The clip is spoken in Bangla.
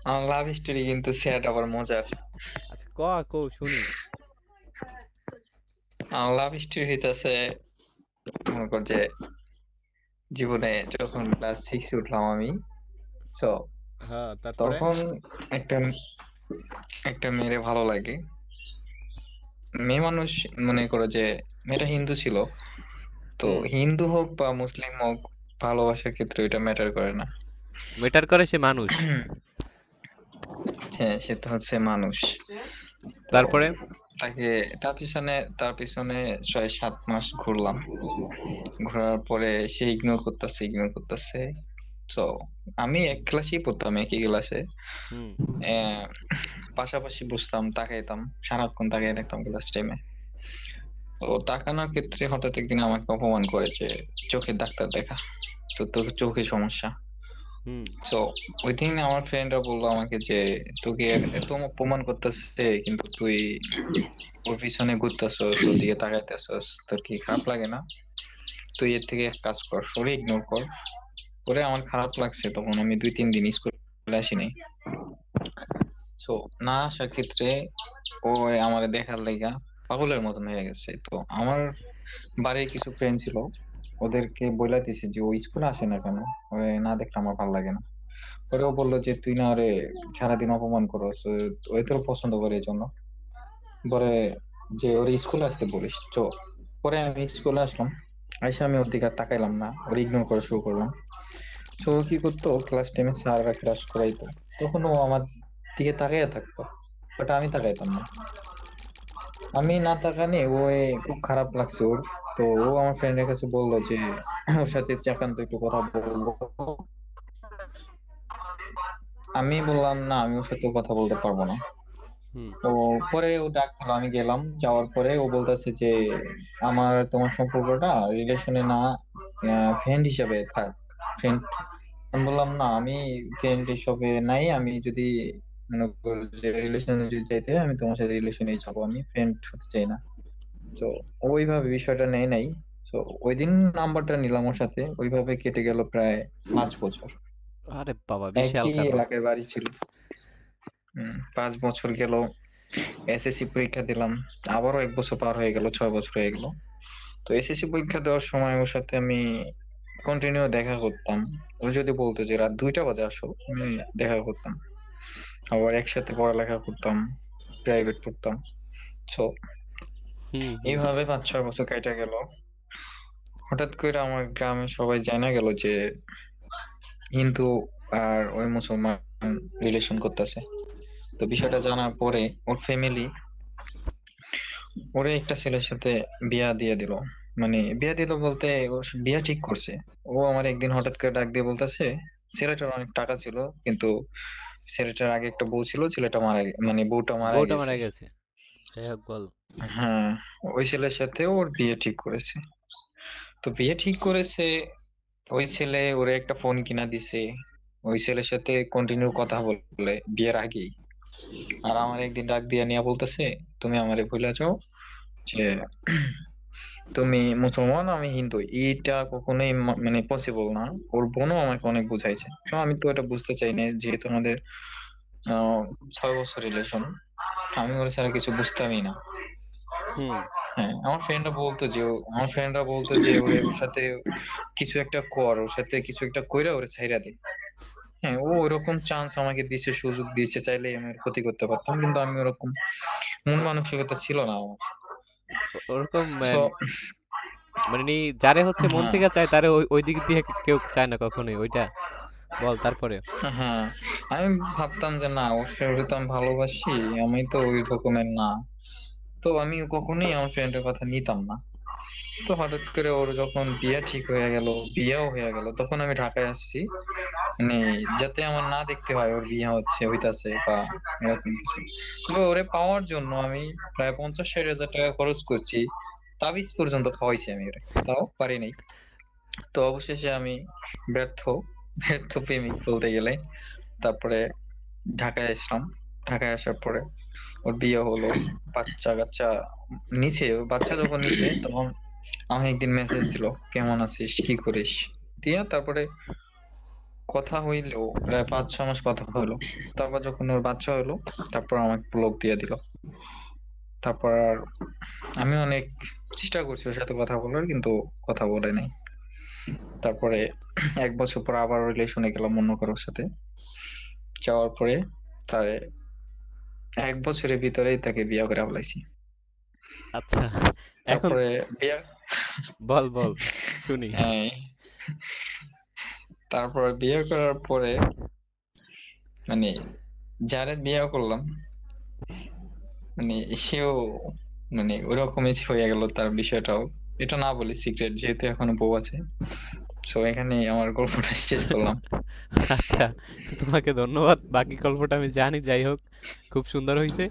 আমার লাভ স্টোরি কিন্তু স্যাড আবার মজার। আচ্ছা কও শুনি। আমার লাভ স্টোরি হইতাছে, মনে কর যে জীবনে যখন ক্লাস 6 উঠলাম আমি, সো হ্যাঁ, তারপরে? তখন একটা একটা মেয়েরে ভালো লাগে। মেয়ে মানুষ, মনে করো যে মেয়েটা হিন্দু ছিল। তো হুম। হিন্দু হোক বা মুসলিম হোক, ভালোবাসার ক্ষেত্রে ওইটা ম্যাটার করে না। মেটার করে সে মানুষ। হ্যাঁ, সে তো হচ্ছে মানুষ। তো তারপরে? তাকে, তার পিছনে 6-7 মাস ঘুরলাম। ঘোরার পরে সে ইগনোর করতেছে। তো আমি এক ক্লাসেই পড়তাম, একই ক্লাসে। হুম। পাশাপাশি বসতাম, তাকাইতাম, সারাক্ষণ তাকিয়ে থাকতাম ক্লাস টাইমে। তো তাকানোর ক্ষেত্রে হঠাৎ একদিন আমাকে অপমান করে যে চোখের ডাক্তার দেখা, তো তোর চোখে সমস্যা। হুম। তো ওই দিন আমার ফ্রেন্ডরা বললো আমাকে যে তোকে এত অপমান করতেছে, কিন্তু তুই ওর পিছনে ঘুরতেছস, ওদিকে তাকাইতেছস, তোর কি খারাপ লাগে না? তুই এর থেকে এক কাজ কর, ওরে ইগনোর কর। ওরে আমার খারাপ লাগছে, তখন আমি 2-3 দিন স্কুলে আসিনি। তো না আসার ক্ষেত্রে ও আমার দেখার লাইগা পাগলের মতন হয়ে গেছে। তো আমার বাড়ির কিছু ফ্রেন্ড ছিল, ওদেরকে বইলা দিছে যে ও স্কুলে আসে না কেন, ওরে না দেখলে আমার ভালো লাগে না। ওরেও বললো যে তুই না ওরে সারাদিন অপমান করস, ওই তোর পছন্দ করে এই জন্য। পরে যে ওরে স্কুলে আসতে বলিস। তো পরে আমি স্কুলে আসলাম, আইসা আমি ওর দিকে আর তাকাইলাম না, ওরে ইগনোর করা শুরু করলাম। তো ও কি করতো, ক্লাস টাইমে স্যাররা ক্লাস করাইতো, তখন ও আমার দিকে তাকাইয়া থাকতো, বাট আমি তাকাইতাম না। আমি না তাকানে ও, খুব খারাপ লাগছে ওর। তো ও আমার ফ্রেন্ডের কাছে বললো যে ওর সাথে একান্ত একটু কথা বলবো। আমি বললাম না, আমি ওর সাথে কথা বলতে পারবো না। হুম। তো পরে ও ডাকলো, আমি গেলাম, যাওয়ার পরে ও বলতেছে যে আমার তোমার সম্পর্কটা রিলেশনে না, ফ্রেন্ড হিসাবে থাক, ফ্রেন্ড। আমি বললাম না, আমি ফ্রেন্ড হিসাবে নাই, আমি যদি মনে করো যে রিলেশনে যদি যাইতে হয়, আমি তোমার সাথে রিলেশনে যাবো, আমি ফ্রেন্ড হতে চাই না। তো ওইভাবে বিষয়টা নেয় নাই। তো ওই দিন নাম্বারটা নিলাম ওর সাথে, ওইভাবে কেটে গেল প্রায় 5 বছর। আরে বাবা, বিশাল একই কাণ্ড। এলাকায় বাড়ি ছিল। 5 বছর গেল, এসএসসি পরীক্ষা দিলাম, আবারও 1 বছর পার হয়ে গেল, 6 বছর হয়ে গেল। তো এসএসসি পরীক্ষা দেওয়ার সময় ওর সাথে আমি কন্টিনিউ দেখা করতাম। ও যদি বলতো যে রাত 2টা বাজে আসো, আমি দেখা করতাম। আবার একসাথে পড়ালেখা করতাম, প্রাইভেট পড়তাম। তো হুম হুম। এইভাবে 5-6 বছর কেটে গেল। হঠাৎ করে আমার গ্রামে সবাই জানা গেল যে হিন্দু আর ওই মুসলমান রিলেশন করতেছে। তো বিষয়টা জানার পরে ওর ফ্যামিলি ওরে একটা ছেলের সাথে বিয়া দিয়ে দিল। মানে বিয়া দিল বলতে, ও বিয়া ঠিক করছে। ও আমার একদিন হঠাৎ করে ডাক দিয়ে বলতেছে, ছেলেটার অনেক টাকা ছিল, কিন্তু ছেলেটার আগে একটা বউ ছিল, ছেলেটা মানে বউটা মারা বউটা গেছে। মারা গেছে। যাই হোক, বল। হ্যাঁ, ওই ছেলের সাথে ওর বিয়ে ঠিক করেছে। তো বিয়ে ঠিক করেছে, ওই ছেলে ওরে একটা ফোন কিনা দিছে, ওই ছেলের সাথে কন্টিনিউ কথা বলে বিয়ের আগেই। আর আমার একদিন ডাক দিয়া নিয়ে বলতেছে, তুমি আমারে ভুলে যাও যে তুমি মুসলমান, আমি হিন্দু, এইটা কখনোই মানে পসিবল না। ওর বোনও আমাকে অনেক বুঝাইছে, তো আমি তো এটা বুঝতে চাই না, যেহেতু আমাদের 6 বছর রিলেশন, আমি ওর ছাড়া কিছু বুঝতামই না। হুম। হ্যাঁ, আমার ফ্রেন্ডরা বলতো যে ওর সাথে কিছু একটা কর, ওর সাথে কিছু একটা কইরা ওরে ছাইরা দে। হ্যাঁ, ও ওরকম চান্স আমাকে দিছে, সুযোগ দিয়েছে, চাইলে আমি ওর ক্ষতি করতে পারতাম, কিন্তু আমি ওরকম মন মানসিকতা ছিল না আমার। ওরকম তো মানে যারে হচ্ছে মন হ্যাঁ, থেকে চায় তারে ওই ওই দিক দিয়ে কেউ চায় না কখনোই ওইটা। বল তারপরে। হ্যাঁ, আমি ভাবতাম যে না, ওরে তো আমি ভালোবাসি, আমি তো ওই রকমের না। তো আমি কখনোই আমার ফ্রেন্ডের কথা নিতাম না। তো হঠাৎ করে ওর যখন বিয়ে ঠিক হয়ে গেল, বিয়েও হয়ে গেল, তখন আমি ঢাকায় আসছি। মানে যাতে আমার না দেখতে হয় ওর বিয়ে হইতাছে বা এরকম কিছু। তবে ওরে পাওয়ার জন্য আমি প্রায় 50-60 হাজার টাকা খরচ করছি, তাবিজ পর্যন্ত খাওয়াইছি আমি ওরে, তাও পারি নাই। তো অবশেষে আমি ব্যর্থ ব্যর্থ প্রেমিক বলতে গেলে। তারপরে ঢাকায় আসলাম। ঢাকায় আসার পরে ওর বিয়ে হলো, বাচ্চা কাচ্চা নিছে। ও বাচ্চা যখন নিছে, তখন আমাকে একদিন মেসেজ দিল, কেমন আছিস, কি করিস, দিয়া তারপরে কথা হইলো প্রায় 5-6 মাস কথা হলো। তারপর যখন ওর বাচ্চা হলো তারপর আমাকে ব্লক দিয়ে দিল। তারপর আর আমি অনেক চেষ্টা করছি ওর সাথে কথা বলার, কিন্তু কথা বলে নাই। তারপরে 1 বছর পর আবার রিলেশনে গেলাম অন্য কারোর সাথে। যাওয়ার পরে তারে 1 বছরের ভিতরেই তাকে বিয়ে করে ফেলাইছি। আচ্ছা, এখন তারপরে বিয়া বল বল শুনি। এই, তারপরে বিয়ে করার পরে মানে যারে বিয়ে করলাম মানে সেও মানে ওরকমই হয়ে গেল তার বিষয়টাও। এটা না বলি সিক্রেট, যেহেতু এখনো বউ আছে। সো এখানে আমার গল্পটা শেষ করলাম। আচ্ছা, তোমাকে ধন্যবাদ। বাকি গল্পটা আমি জানি, যাই হোক খুব সুন্দর হইছে।